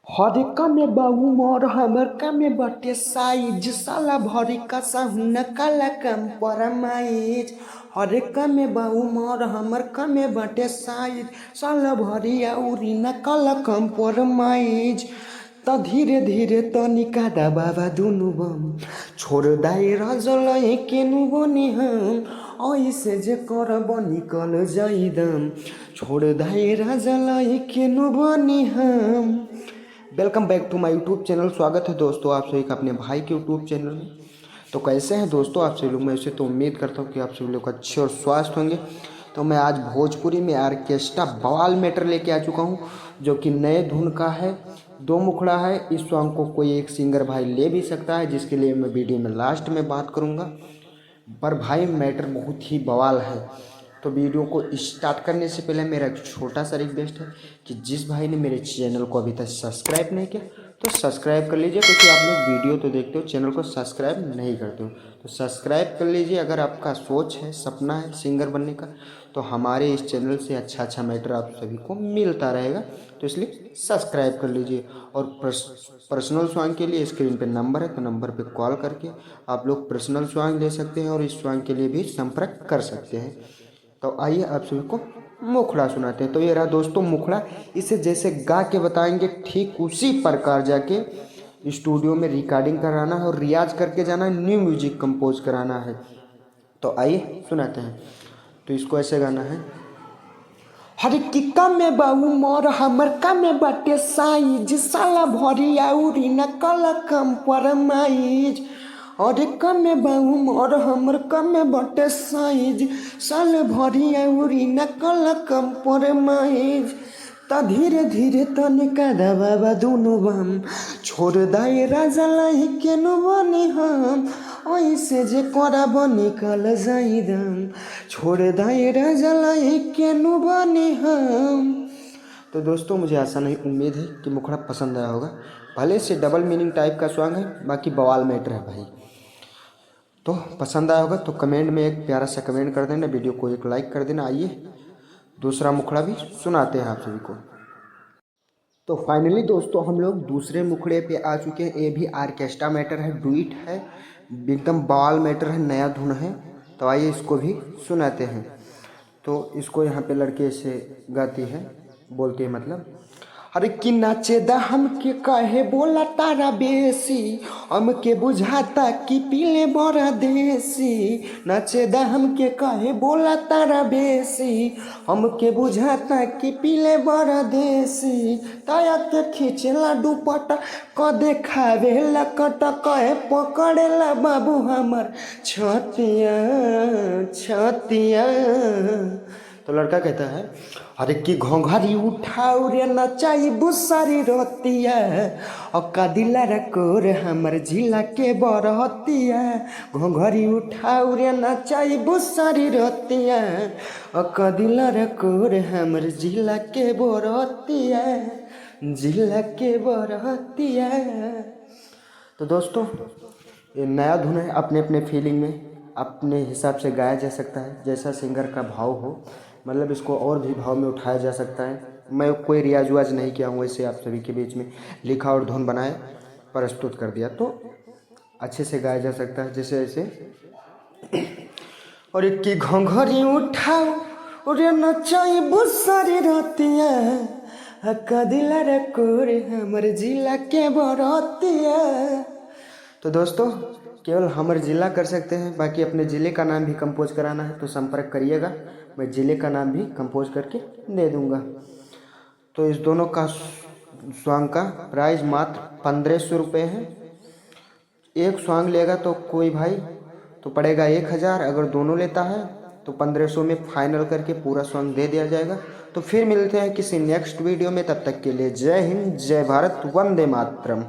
हरे कमे बाऊ मोर हमर कमे बटे साइज साला भरी कसा हुन काला कम परमाइज। हरे कमे बाऊ मोर हमर कमे बटे साइज साला भरी औरी न काला कम परमाइज। त धीरे धीरे तनिका दबावा दुनु बम छोड़ दाई रजल केनु बनी हम ऐसे जे करब निकल जाइदम छोड़ दाई रजल केनु बनी हम। Welcome back to my YouTube channel. स्वागत है दोस्तों आप सभी का अपने भाई के यूट्यूब चैनल में। तो कैसे हैं दोस्तों आप सभी लोग? मैं इसे तो उम्मीद करता हूँ कि आप सभी लोग अच्छे और स्वस्थ होंगे। तो मैं आज भोजपुरी में ऑर्केस्ट्रा बवाल मैटर लेके आ चुका हूँ जो कि नए धुन का है, दो मुखड़ा है। इस सॉन्ग को कोई एक सिंगर भाई ले भी सकता है जिसके लिए मैं वीडियो में लास्ट में बात करूँगा। पर भाई मैटर बहुत ही बवाल है। तो वीडियो को स्टार्ट करने से पहले मेरा एक छोटा सा रिक्वेस्ट है कि जिस भाई ने मेरे चैनल को अभी तक सब्सक्राइब नहीं किया तो सब्सक्राइब कर लीजिए, क्योंकि आप लोग वीडियो तो देखते हो चैनल को सब्सक्राइब नहीं करते हो। तो सब्सक्राइब कर लीजिए। अगर आपका सोच है, सपना है सिंगर बनने का, तो हमारे इस चैनल से अच्छा अच्छा मैटर आप सभी को मिलता रहेगा। तो इसलिए सब्सक्राइब कर लीजिए। और पर्सनल सॉन्ग के लिए स्क्रीन पे नंबर है, तो नंबर पे कॉल करके आप लोग पर्सनल सॉन्ग ले सकते हैं और इस सॉन्ग के लिए भी संपर्क कर सकते हैं। तो आइए आप सभी को मुखड़ा सुनाते हैं। तो ये रहा दोस्तों मुखड़ा। इसे जैसे गा के बताएंगे ठीक उसी प्रकार जाके स्टूडियो में रिकॉर्डिंग कराना है और रियाज करके जाना है, न्यू म्यूजिक कंपोज कराना है। तो आइए सुनाते हैं। तो इसको ऐसे गाना है। हरे किका में बाऊ मोर हमर का में बाटे साइज साला भरी आउरी न कला कम परमाइज। अरे कमे बाऊ मोर हमर कमे बटे साइज साल भरी औरी न कल कम परमाइज। त धीरे धीरे तनिका दबावा दुनु बम छोड़ दाई राजलाई केनु बनी हम ऐसे जे करब निकल जाइदम छोड़ दाई राजलाई केनु बनी हम। तो दोस्तों मुझे आशा नहीं उम्मीद है कि मुखड़ा पसंद आया होगा। भले से डबल मीनिंग टाइप का सॉन्ग है, बाकी बवाल मैटर है भाई। तो पसंद आया होगा तो कमेंट में एक प्यारा सा कमेंट कर देना, वीडियो को एक लाइक कर देना। आइए दूसरा मुखड़ा भी सुनाते हैं आप सभी को। तो फाइनली दोस्तों हम लोग दूसरे मुखड़े पे आ चुके हैं। ये भी ऑर्केस्ट्रा मैटर है, डुइट है, एकदम बवाल मैटर है, नया धुन है। तो आइए इसको भी सुनाते हैं। तो इसको यहाँ पे लड़के से गाती है, बोलती है मतलब, अरे कि नाचे दा हमके कहे बोला तारा बेसी हमके बुझाता कि पीले बड़ा देसी। नाचे दा हमके कहे बोला तारा बेसी हमके बुझाता कि पीले बड़ा देसी। ताया के खींचला दुपट्टा क देखावे लकट कहे पकड़ेला बाबू हमर छतिया छतिया। तो लड़का कहता है, अरे कि घोंघरी उठाऊ रे नचाई बुसारी रोतिया अक्का दिला रकोर हमर जिला के बरहतिया। घोंघरी उठाऊ रे नचाई बुसारी रोतिया अक्का दिला रकोर हमर जिला के बरहतिया जिला के बरहतिया। तो दोस्तों ये नया धुन है, अपने अपने फीलिंग में अपने हिसाब से गाया जा सकता है, जैसा सिंगर का भाव हो। मतलब इसको और भी भाव में उठाया जा सकता है। मैं कोई रियाज वाज नहीं किया हूँ, वैसे आप सभी के बीच में लिखा और धुन बनाए प्रस्तुत कर दिया, तो अच्छे से गाया जा सकता है। जैसे ऐसे, और एक की घोंघरी उठाओ रे नचाई बुसारी रतिया हक्का दिला रकोर हमर जिला के बरतिया। तो दोस्तों केवल हमर जिला कर सकते हैं, बाकी अपने ज़िले का नाम भी कंपोज कराना है तो संपर्क करिएगा, मैं ज़िले का नाम भी कंपोज करके दे दूंगा। तो इस दोनों का सॉन्ग का प्राइस मात्र 1500 रुपये है। एक सॉन्ग लेगा तो कोई भाई तो पड़ेगा 1000, अगर दोनों लेता है तो 1500 में फाइनल करके पूरा सॉन्ग दे दिया जाएगा। तो फिर मिलते हैं किसी नेक्स्ट वीडियो में, तब तक के लिए जय हिंद, जय भारत, वंदे मातरम।